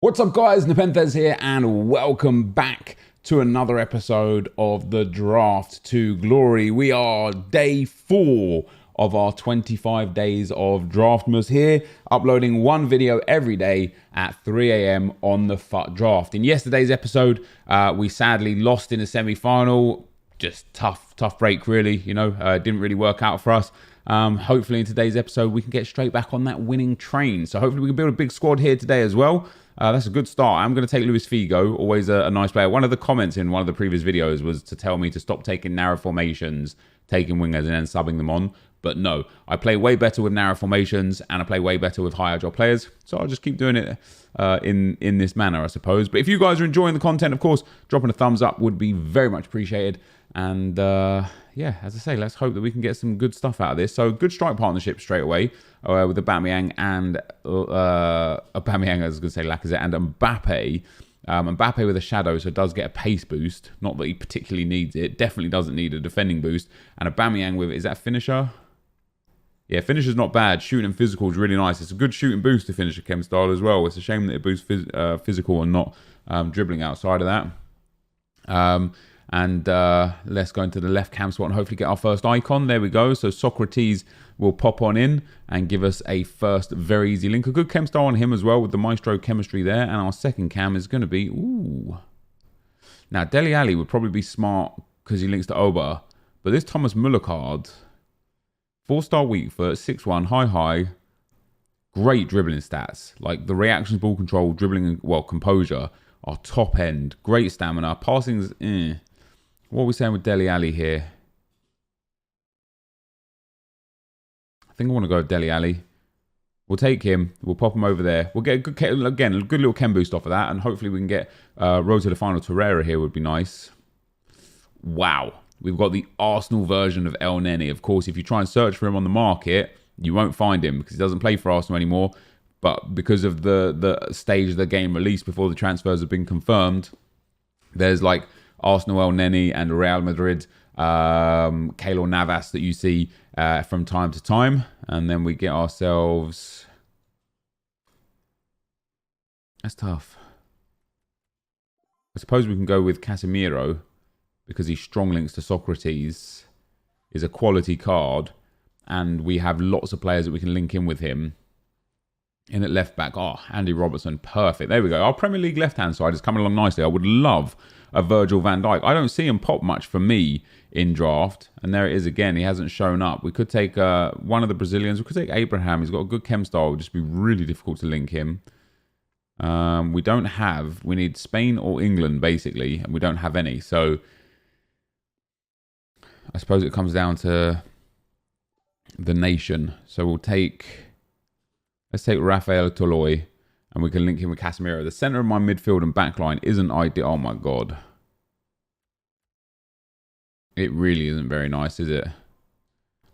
What's up guys, NepentheZ here and welcome back to another episode of the Draft to Glory. We are day 4 of our 25 days of Draftmas here, uploading one video every day at 3 a.m. on the FUT Draft. In yesterday's episode, we sadly lost in the semi-final. Just tough break really, it didn't really work out for us. Hopefully in today's episode, we can get straight back on that winning train. So hopefully we can build a big squad here today as well. That's a good start. I'm going to take Luis Figo, always a nice player. One of the comments in one of the previous videos was to tell me to stop taking narrow formations, taking wingers and then subbing them on. But no, I play way better with narrow formations and I play way better with higher drop players. So I'll just keep doing it in this manner, I suppose. But if you guys are enjoying the content, of course, dropping a thumbs up would be very much appreciated. And yeah, as I say, let's hope that we can get some good stuff out of this. So good strike partnership straight away with Aubameyang and Aubameyang, I was going to say Lacazette and Mbappe. Mbappe with a shadow, so does get a pace boost. Not that he particularly needs it. Definitely doesn't need a defending boost. And Aubameyang with, is that finisher? Yeah, finisher's not bad. Shooting and physical is really nice. It's a good shooting boost to finisher chem style as well. It's a shame that it boosts physical and not dribbling outside of that. Let's go into the left cam spot and hopefully get our first icon. There we go. So Socrates will pop on in and give us a first very easy link. A good chem style on him as well with the Maestro chemistry there. And our second cam is going to be... Ooh. Now, Dele Alli would probably be smart because he links to Oba. But this Thomas Muller card... 4-star weak foot, 6'1", high. Great dribbling stats. Like the reactions, ball control, dribbling, well, composure are top end. Great stamina. Passing's, What are we saying with Dele Alli here? I think I want to go with Dele Alli. We'll take him. We'll pop him over there. We'll get a good, again, a good little chem boost off of that. And hopefully we can get road to the final. Torreira here would be nice. Wow. We've got the Arsenal version of El Neni. Of course, if you try and search for him on the market, you won't find him because he doesn't play for Arsenal anymore. But because of the stage of the game released before the transfers have been confirmed, there's like Arsenal El Neni and Real Madrid Keylor Navas that you see from time to time. And then we get ourselves... That's tough. I suppose we can go with Casemiro, because he's strong links to Socrates, is a quality card, and we have lots of players that we can link in with him. In at left back, Andy Robertson, perfect. There we go. Our Premier League left-hand side is coming along nicely. I would love a Virgil van Dijk. I don't see him pop much for me in draft, and there it is again. He hasn't shown up. We could take one of the Brazilians. We could take Abraham. He's got a good chem style. It would just be really difficult to link him. We don't have... We need Spain or England, basically, and we don't have any, so... I suppose it comes down to the nation. So we'll take... Let's take Rafael Toloi. And we can link him with Casemiro. The centre of my midfield and backline isn't ideal. Oh my god. It really isn't very nice, is it?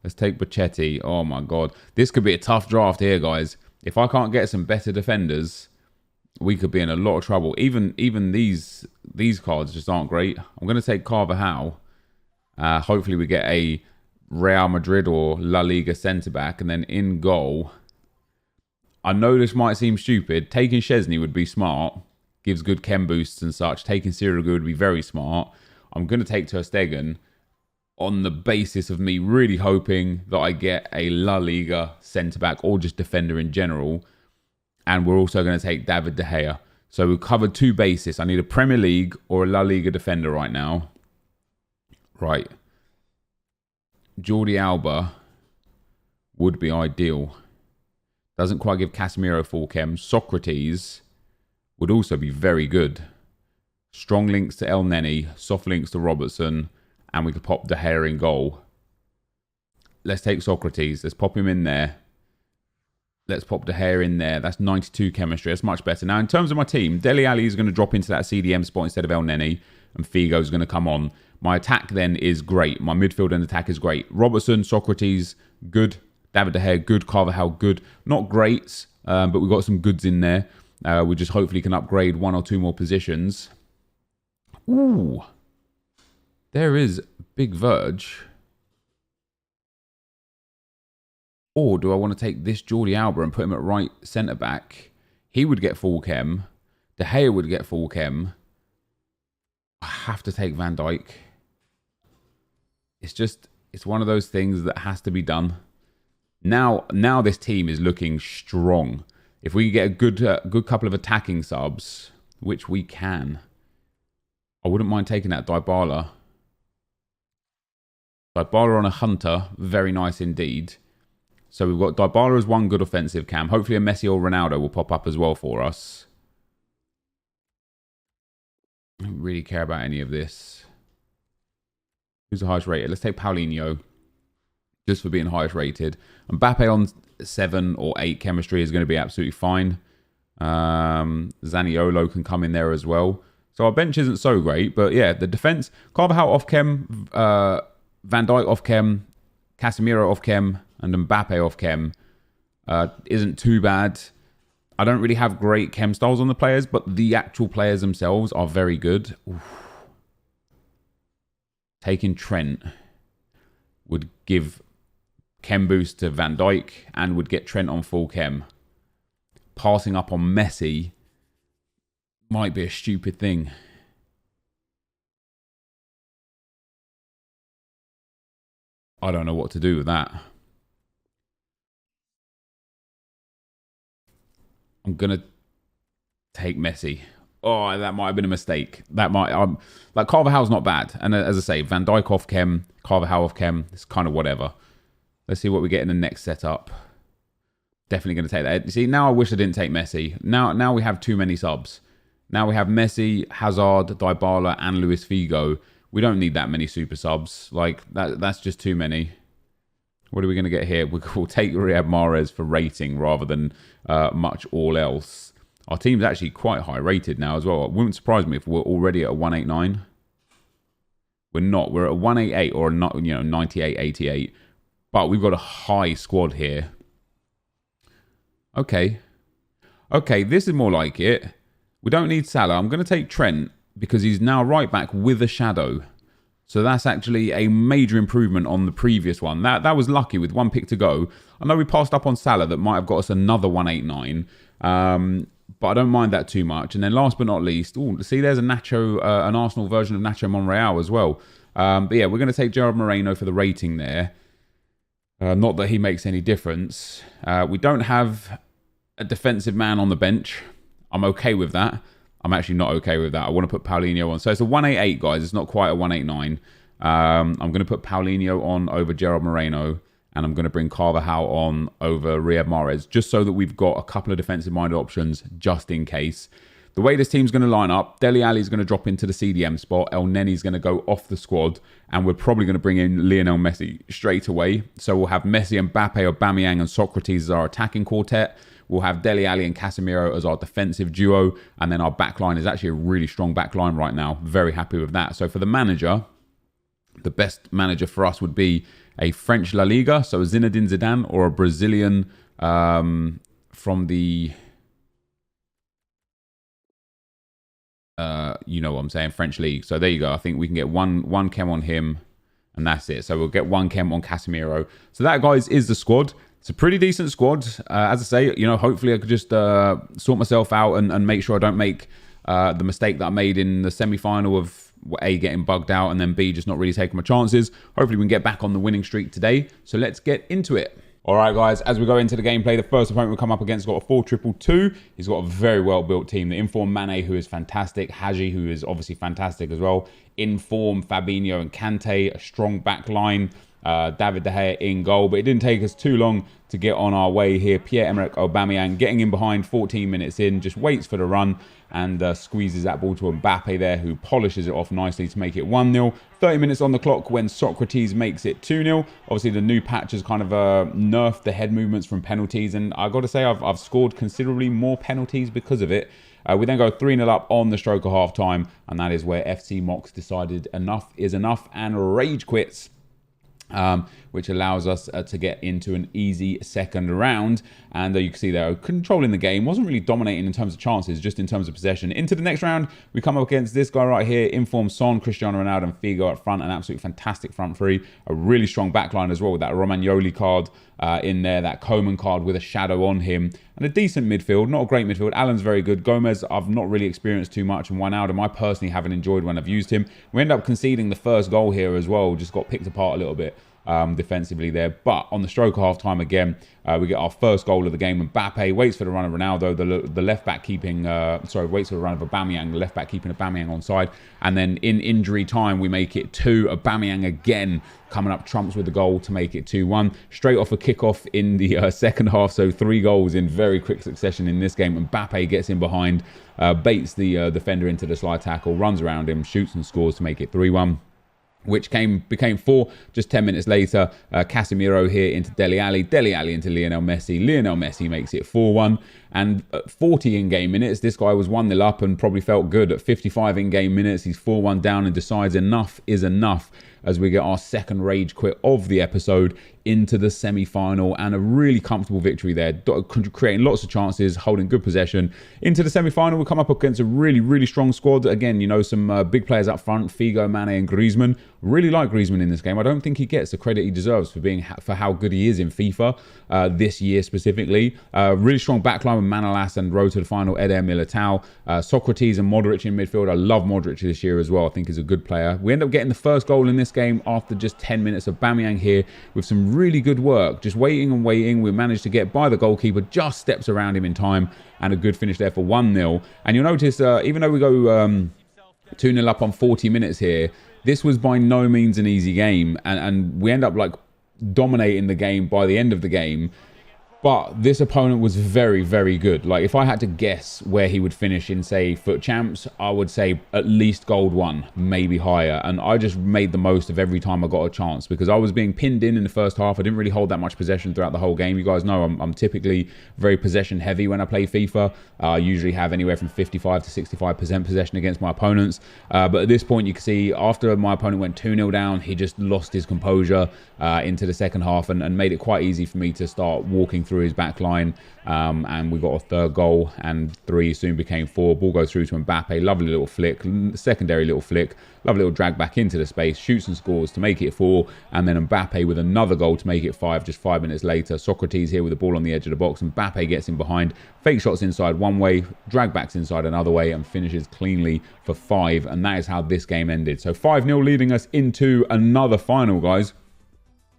Let's take Bochetti. Oh my god. This could be a tough draft here, guys. If I can't get some better defenders, we could be in a lot of trouble. Even these cards just aren't great. I'm going to take Carvajal. Hopefully we get a Real Madrid or La Liga centre-back. And then in goal, I know this might seem stupid. Taking Szczesny would be smart. Gives good chem boosts and such. Taking Sirigu would be very smart. I'm going to take Ter Stegen on the basis of me really hoping that I get a La Liga centre-back or just defender in general. And we're also going to take David De Gea. So we've covered 2 bases. I need a Premier League or a La Liga defender right now. Right. Jordi Alba would be ideal. Doesn't quite give Casemiro full chem. Socrates would also be very good. Strong links to El Neni. Soft links to Robertson. And we could pop De Gea in goal. Let's take Socrates. Let's pop him in there. Let's pop De Gea in there. That's 92 chemistry. That's much better. Now, in terms of my team, Dele Alli is going to drop into that CDM spot instead of El Neni. And Figo is going to come on. My attack then is great. My midfield and attack is great. Robertson, Socrates, good. David De Gea, good. Carvajal, good. Not great, but we've got some goods in there. We just hopefully can upgrade 1 or 2 more positions. Ooh. There is Big Verge. Or do I want to take this Jordi Alba and put him at right centre-back? He would get full chem. De Gea would get full chem. I have to take Van Dijk. It's one of those things that has to be done. Now this team is looking strong. If we get a good couple of attacking subs, which we can, I wouldn't mind taking that Dybala. Dybala on a Hunter, very nice indeed. So we've got Dybala as one good offensive cam. Hopefully a Messi or Ronaldo will pop up as well for us. I don't really care about any of this. Who's the highest rated? Let's take Paulinho. Just for being highest rated. Mbappe on 7 or 8 chemistry is going to be absolutely fine. Zaniolo can come in there as well. So our bench isn't so great. But yeah, the defense, Carvajal off chem, Van Dijk off chem, Casemiro off chem, and Mbappe off chem isn't too bad. I don't really have great chem styles on the players, but the actual players themselves are very good. Oof. Taking Trent would give chem boost to Van Dijk and would get Trent on full chem. Passing up on Messi might be a stupid thing. I don't know what to do with that. I'm going to take Messi. Oh, that might have been a mistake. That might... like, Carvajal's not bad. And as I say, Van Dijk off chem, Carvajal off chem. It's kind of whatever. Let's see what we get in the next setup. Definitely going to take that. See, now I wish I didn't take Messi. Now we have too many subs. Now we have Messi, Hazard, Dybala, and Luis Figo. We don't need that many super subs. Like, that's just too many. What are we going to get here? We'll take Riyad Mahrez for rating rather than much all else. Our team's actually quite high rated now as well. It wouldn't surprise me if we're already at a 189. We're not. We're at a 188 or a 98, 88. But we've got a high squad here. Okay. Okay, this is more like it. We don't need Salah. I'm going to take Trent because he's now right back with a shadow. So that's actually a major improvement on the previous one. That was lucky with one pick to go. I know we passed up on Salah that might have got us another 189. But I don't mind that too much. And then last but not least, ooh, see there's a Nacho, an Arsenal version of Nacho Monreal as well. But yeah, we're going to take Gerard Moreno for the rating there. Not that he makes any difference. We don't have a defensive man on the bench. I'm okay with that. I'm actually not okay with that. I want to put Paulinho on. So it's a 188, guys. It's not quite a 189. I'm going to put Paulinho on over Gerard Moreno. And I'm going to bring Carvajal on over Riyad Mahrez. Just so that we've got a couple of defensive-minded options just in case. The way this team's going to line up, Dele Alli is going to drop into the CDM spot. El Neni's going to go off the squad. And we're probably going to bring in Lionel Messi straight away. So we'll have Messi, Mbappe, Aubameyang and Socrates as our attacking quartet. We'll have Dele Alli and Casemiro as our defensive duo. And then our backline is actually a really strong backline right now. Very happy with that. So for the manager, the best manager for us would be a French La Liga. So Zinedine Zidane or a Brazilian from the... you know what I'm saying, French league. So there you go. I think we can get one chem on him and that's it. So we'll get one chem on Casemiro. So that, guys, is the squad. It's a pretty decent squad. As I say, you know, hopefully I could just sort myself out and make sure I don't make the mistake that I made in the semi-final of A, getting bugged out, and then B, just not really taking my chances. Hopefully we can get back on the winning streak today. So let's get into it. All right, guys, as we go into the gameplay, the first opponent we come up against got a 4-2-2-2. He's got a very well-built team. The in-form Mane, who is fantastic. Haji, who is obviously fantastic as well. In-form Fabinho and Kante, a strong back line. David De Gea in goal, but it didn't take us too long to get on our way here. Pierre-Emerick Aubameyang getting in behind 14 minutes in, just waits for the run and squeezes that ball to Mbappe there, who polishes it off nicely to make it 1-0. 30 minutes on the clock when Socrates makes it 2-0. Obviously, the new patch has kind of nerfed the head movements from penalties, and I've got to say I've scored considerably more penalties because of it. We then go 3-0 up on the stroke of half-time, and that is where FC Mox decided enough is enough and rage quits. which allows us to get into an easy second round. And you can see they're controlling the game. Wasn't really dominating in terms of chances, just in terms of possession. Into the next round, we come up against this guy right here, informed Son, Cristiano Ronaldo and Figo up front. An absolutely fantastic front three. A really strong backline as well with that Romagnoli card in there, that Coman card with a shadow on him. And a decent midfield, not a great midfield. Alan's very good. Gomez, I've not really experienced too much. And Wijnaldum, I personally haven't enjoyed when I've used him. We end up conceding the first goal here as well. Just got picked apart a little bit defensively there. But on the stroke of half time again, we get our first goal of the game. Mbappe waits for the run of Ronaldo, the left back keeping, waits for the run of Aubameyang, the left back keeping Aubameyang onside. And then in injury time, we make it 2. Aubameyang again coming up trumps with the goal to make it 2-1. Straight off a kickoff in the second half, so 3 goals in very quick succession in this game. Mbappe gets in behind, baits the defender into the slide tackle, runs around him, shoots and scores to make it 3-1. Which became 4 just 10 minutes later. Casemiro here into Dele Alli into Lionel Messi. Lionel Messi makes it 4-1. And at 40 in-game minutes, this guy was 1-0 up and probably felt good. At 55 in-game minutes, he's 4-1 down and decides enough is enough as we get our second rage quit of the episode into the semi-final, and a really comfortable victory there, creating lots of chances, holding good possession. Into the semi-final, we come up against a really, really strong squad. Again, you know, some big players up front, Figo, Mane and Griezmann. Really like Griezmann in this game. I don't think he gets the credit he deserves for how good he is in FIFA this year specifically. Really strong backline with Manolas and road to the final, Eder Militao. Socrates and Modric in midfield. I love Modric this year as well. I think he's a good player. We end up getting the first goal in this game after just 10 minutes. of Aubameyang here with some really good work, just waiting and waiting. We managed to get by the goalkeeper, just steps around him in time, and a good finish there for 1-0. And you'll notice, even though we go 2-0 up on 40 minutes here, this was by no means an easy game, and we end up like dominating the game by the end of the game. But this opponent was very, very good. Like, if I had to guess where he would finish in, say, Foot Champs, I would say at least Gold 1, maybe higher. And I just made the most of every time I got a chance because I was being pinned in the first half. I didn't really hold that much possession throughout the whole game. You guys know I'm typically very possession heavy when I play FIFA. I usually have anywhere from 55 to 65% possession against my opponents. But at this point, you can see after my opponent went 2-0 down, he just lost his composure into the second half and made it quite easy for me to start walking through his back line, and we got a third goal, and 3 soon became 4. Ball goes through to Mbappe, lovely little flick, secondary little flick, lovely little drag back into the space, shoots and scores to make it 4, and then Mbappe with another goal to make it 5 just 5 minutes later. Socrates here with the ball on the edge of the box, Mbappe gets in behind, fake shots inside one way, drag backs inside another way, and finishes cleanly for 5, and that is how this game ended. So 5-0 leading us into another final, guys.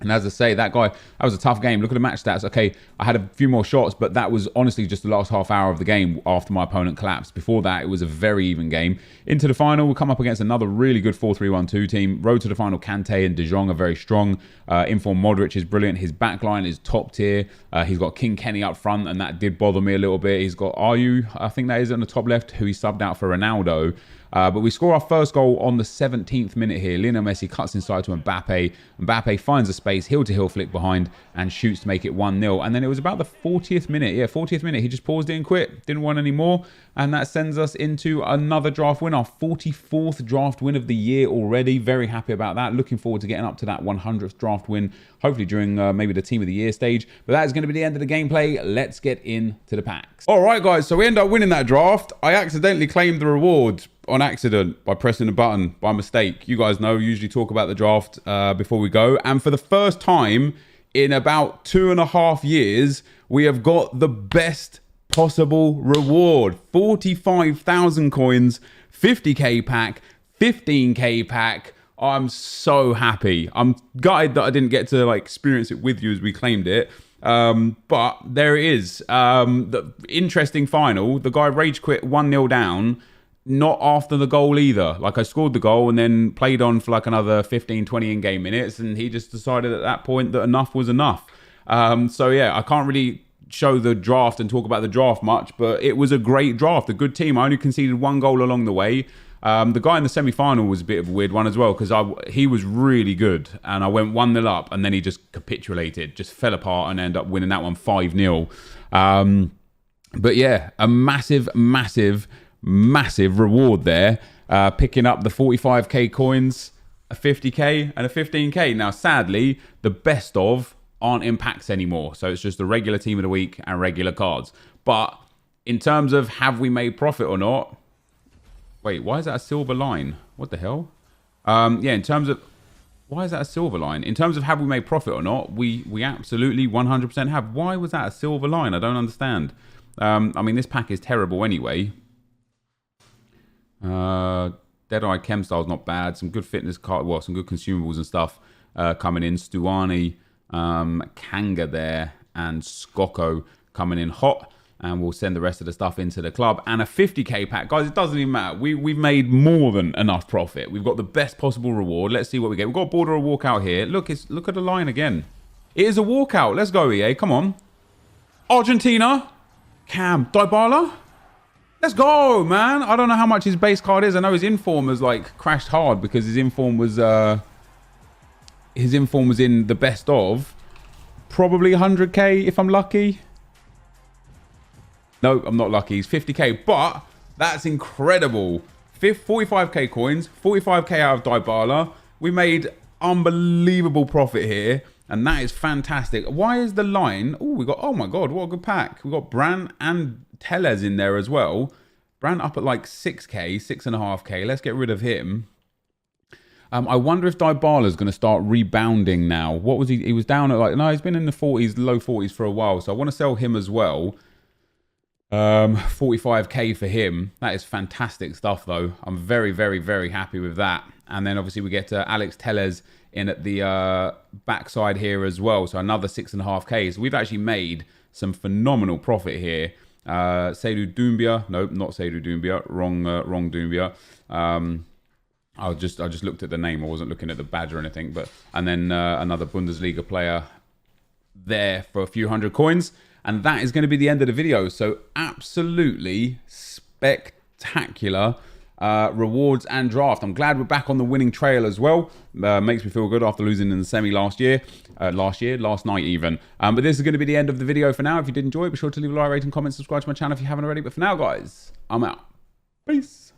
And as I say, that was a tough game. Look at the match stats. Okay, I had a few more shots, but that was honestly just the last half hour of the game after my opponent collapsed. Before that, it was a very even game. Into the final, we'll come up against another really good 4-3-1-2 team. Road to the final, Kante and De Jong are very strong. Informed Modric is brilliant. His backline is top tier. He's got King Kenny up front, and that did bother me a little bit. He's got Ayew, I think that is on the top left, who he subbed out for Ronaldo. But we score our first goal on the 17th minute here. Lionel Messi cuts inside to Mbappe. Mbappe finds a space, heel-to-heel flick behind, and shoots to make it 1-0. And then it was about the 40th minute. Yeah, 40th minute. He just paused it and quit. Didn't want any more. And that sends us into another draft win. Our 44th draft win of the year already. Very happy about that. Looking forward to getting up to that 100th draft win, hopefully during maybe the Team of the Year stage. But that is going to be the end of the gameplay. Let's get into the packs. All right, guys. So we end up winning that draft. I accidentally claimed the reward on accident by pressing a button by mistake. You guys know, usually talk about the draft before we go. And for the first time in about 2.5 years, we have got the best possible reward. 45,000 coins, 50k pack, 15k pack. I'm so happy. I'm gutted that I didn't get to like experience it with you as we claimed it. But there it is. The interesting final. The guy rage quit 1-0 down. Not after the goal either. Like, I scored the goal and then played on for like another 15, 20 in-game minutes, and he just decided at that point that enough was enough. So yeah, I can't really show the draft and talk about the draft much, but it was a great draft, a good team. I only conceded 1 goal along the way. The guy in the semi-final was a bit of a weird one as well, because he was really good, and I went 1-0 up, and then he just capitulated, just fell apart, and ended up winning that one 5-0. But yeah, a massive reward there, picking up the 45k coins, a 50k, and a 15k. Now, sadly, the best of aren't in packs anymore. So it's just the regular team of the week and regular cards. But in terms of have we made profit or not? Wait, why is that a silver line? What the hell? Yeah, in terms of... Why is that a silver line? In terms of have we made profit or not, we absolutely 100% have. Why was that a silver line? I don't understand. I mean, this pack is terrible anyway. Deadeye Chemstyle's not bad. Some good fitness card, well, some good consumables and stuff coming in. Stuani, Kanga there, and Skoko coming in hot. And we'll send the rest of the stuff into the club. And a 50k pack. Guys, it doesn't even matter. We've made more than enough profit. We've got the best possible reward. Let's see what we get. We've got a border a walkout here. Look at the line again. It is a walkout. Let's go, EA. Come on. Argentina. Cam. Dybala. Let's go, man. I don't know how much his base card is. I know his inform has like crashed hard because his inform was in the best of. Probably 100k if I'm lucky. No, I'm not lucky. He's 50k, but that's incredible. 45k coins, 45k out of Dybala. We made unbelievable profit here, and that is fantastic. Why is the line... Oh, we got... Oh, my God, what a good pack. We got Bran and Tellez in there as well. Bran up at like 6k, 6.5k. Let's get rid of him. I wonder if Dybala's going to start rebounding now. What was he? He was down at like... No, he's been in the 40s, low 40s for a while, so I want to sell him as well. 45k for him. That is fantastic stuff though. I'm very, very, very happy with that. And then obviously we get Alex Tellez in at the backside here as well. So another 6.5k. So we've actually made some phenomenal profit here. Seydou Doumbia. Nope, not Seydou Doumbia. Wrong Doumbia. I just looked at the name. I wasn't looking at the badge or anything. And then another Bundesliga player there for a few hundred coins. And that is going to be the end of the video. So absolutely spectacular rewards and draft. I'm glad we're back on the winning trail as well. Makes me feel good after losing in the semi last night even. But this is going to be the end of the video for now. If you did enjoy it, be sure to leave a like, rate, and comment, subscribe to my channel if you haven't already. But for now, guys, I'm out. Peace.